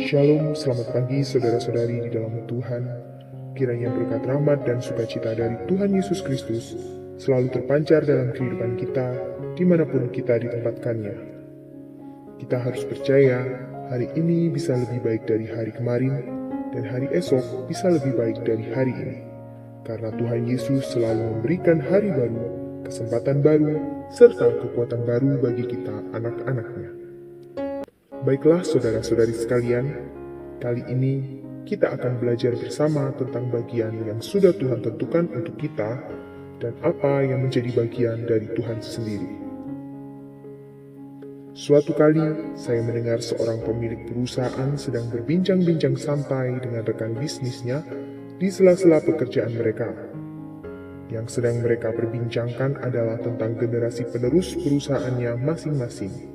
Shalom, selamat pagi saudara-saudari di dalam Tuhan. Kiranya berkat rahmat dan sukacita dari Tuhan Yesus Kristus selalu terpancar dalam kehidupan kita dimanapun kita ditempatkannya. Kita harus percaya hari ini bisa lebih baik dari hari kemarin dan hari esok bisa lebih baik dari hari ini. Karena Tuhan Yesus selalu memberikan hari baru, kesempatan baru, serta kekuatan baru bagi kita anak-anaknya. Baiklah saudara-saudari sekalian, kali ini kita akan belajar bersama tentang bagian yang sudah Tuhan tentukan untuk kita dan apa yang menjadi bagian dari Tuhan sendiri. Suatu kali saya mendengar seorang pemilik perusahaan sedang berbincang-bincang santai dengan rekan bisnisnya di sela-sela pekerjaan mereka. Yang sedang mereka perbincangkan adalah tentang generasi penerus perusahaannya masing-masing.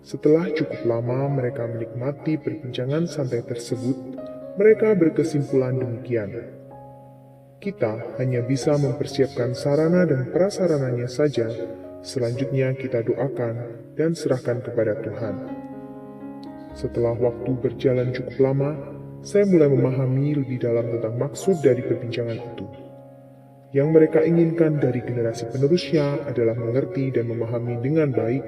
Setelah cukup lama mereka menikmati perbincangan santai tersebut, mereka berkesimpulan demikian. Kita hanya bisa mempersiapkan sarana dan prasarananya saja, selanjutnya kita doakan dan serahkan kepada Tuhan. Setelah waktu berjalan cukup lama, saya mulai memahami lebih dalam tentang maksud dari perbincangan itu. Yang mereka inginkan dari generasi penerusnya adalah mengerti dan memahami dengan baik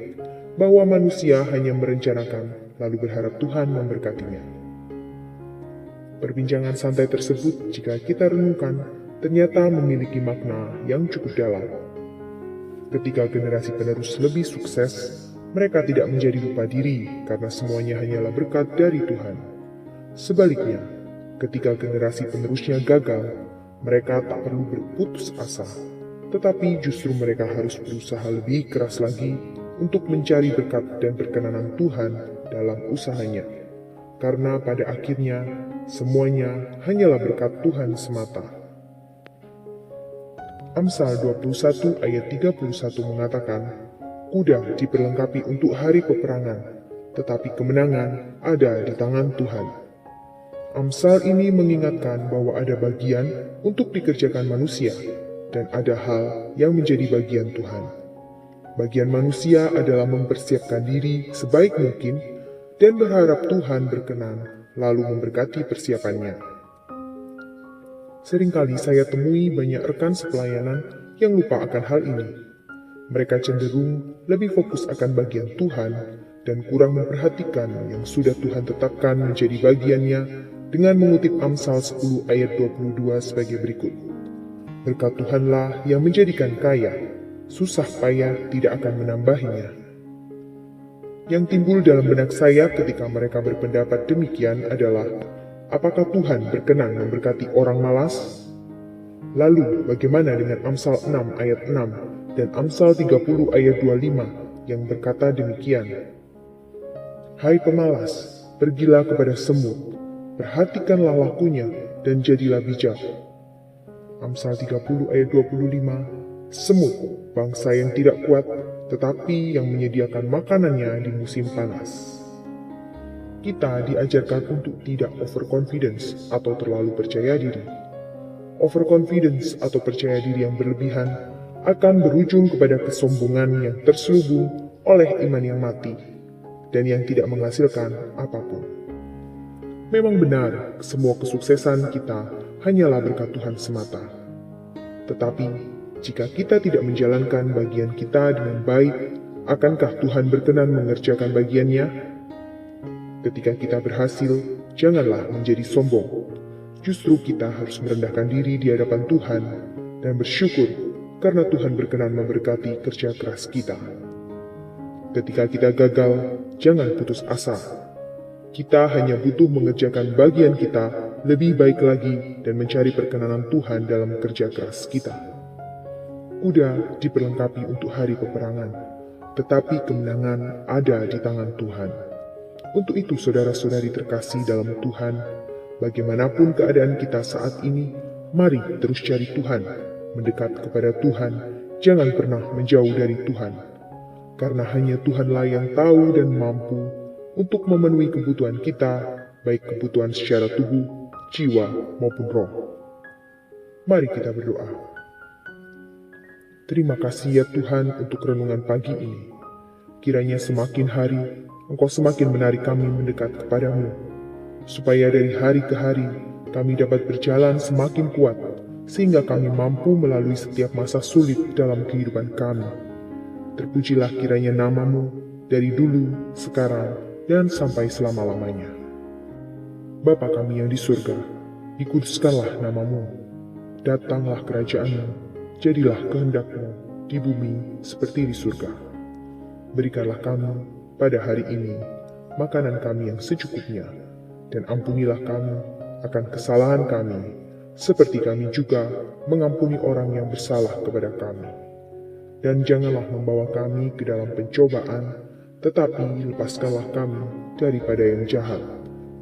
bahwa manusia hanya merencanakan lalu berharap Tuhan memberkatinya. Perbincangan santai tersebut, jika kita renungkan, ternyata memiliki makna yang cukup dalam. Ketika generasi penerus lebih sukses, mereka tidak menjadi lupa diri karena semuanya hanyalah berkat dari Tuhan. Sebaliknya, ketika generasi penerusnya gagal, mereka tak perlu berputus asa, tetapi justru mereka harus berusaha lebih keras lagi untuk mencari berkat dan perkenanan Tuhan dalam usahanya. Karena pada akhirnya, semuanya hanyalah berkat Tuhan semata. Amsal 21 ayat 31 mengatakan, "Kuda diperlengkapi untuk hari peperangan, tetapi kemenangan ada di tangan Tuhan." Amsal ini mengingatkan bahwa ada bagian untuk dikerjakan manusia, dan ada hal yang menjadi bagian Tuhan. Bagian manusia adalah mempersiapkan diri sebaik mungkin dan berharap Tuhan berkenan lalu memberkati persiapannya. Seringkali saya temui banyak rekan sepelayanan yang lupa akan hal ini. Mereka cenderung lebih fokus akan bagian Tuhan dan kurang memperhatikan yang sudah Tuhan tetapkan menjadi bagiannya dengan mengutip Amsal 10 ayat 22 sebagai berikut. "Berkat Tuhanlah yang menjadikan kaya, susah payah tidak akan menambahinya." Yang timbul dalam benak saya ketika mereka berpendapat demikian adalah, apakah Tuhan berkenan memberkati orang malas? Lalu bagaimana dengan Amsal 6 ayat 6 dan Amsal 30 ayat 25 yang berkata demikian, "Hai pemalas, pergilah kepada semut, perhatikanlah lakunya dan jadilah bijak." Amsal 30 ayat 25, "Semut, bangsa yang tidak kuat, tetapi yang menyediakan makanannya di musim panas." Kita diajarkan untuk tidak overconfidence atau terlalu percaya diri. Overconfidence atau percaya diri yang berlebihan akan berujung kepada kesombongan yang terselubung oleh iman yang mati dan yang tidak menghasilkan apapun. Memang benar, semua kesuksesan kita hanyalah berkat Tuhan semata. Tetapi, jika kita tidak menjalankan bagian kita dengan baik, akankah Tuhan berkenan mengerjakan bagiannya? Ketika kita berhasil, janganlah menjadi sombong. Justru kita harus merendahkan diri di hadapan Tuhan dan bersyukur karena Tuhan berkenan memberkati kerja keras kita. Ketika kita gagal, jangan putus asa. Kita hanya butuh mengerjakan bagian kita lebih baik lagi dan mencari perkenanan Tuhan dalam kerja keras kita. Kuda diperlengkapi untuk hari peperangan, tetapi kemenangan ada di tangan Tuhan. Untuk itu saudara-saudari terkasih dalam Tuhan, bagaimanapun keadaan kita saat ini, mari terus cari Tuhan, mendekat kepada Tuhan, jangan pernah menjauh dari Tuhan. Karena hanya Tuhanlah yang tahu dan mampu untuk memenuhi kebutuhan kita, baik kebutuhan secara tubuh, jiwa, maupun roh. Mari kita berdoa. Terima kasih ya Tuhan untuk renungan pagi ini. Kiranya semakin hari, Engkau semakin menarik kami mendekat kepadamu. supaya dari hari ke hari kami dapat berjalan semakin kuat, sehingga kami mampu melalui setiap masa sulit dalam kehidupan kami. Terpujilah kiranya nama-Mu dari dulu, sekarang, dan sampai selama-lamanya. Bapa kami yang di surga, dikuduskanlah nama-Mu. Datanglah kerajaan-Mu, jadilah kehendak-Mu di bumi seperti di surga. Berikanlah kami pada hari ini makanan kami yang secukupnya, dan ampunilah kami akan kesalahan kami, seperti kami juga mengampuni orang yang bersalah kepada kami. Dan janganlah membawa kami ke dalam pencobaan, tetapi lepaskanlah kami daripada yang jahat,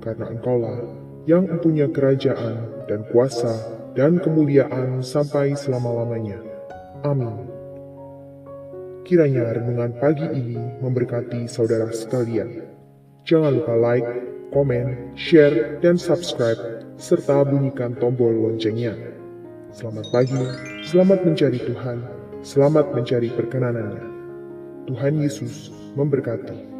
karena Engkaulah yang mempunyai kerajaan dan kuasa dan kemuliaan sampai selama-lamanya. Amin. Kiranya renungan pagi ini memberkati saudara sekalian. Jangan lupa like, komen, share, dan subscribe, serta bunyikan tombol loncengnya. Selamat pagi, selamat mencari Tuhan, selamat mencari perkenanannya. Tuhan Yesus memberkati.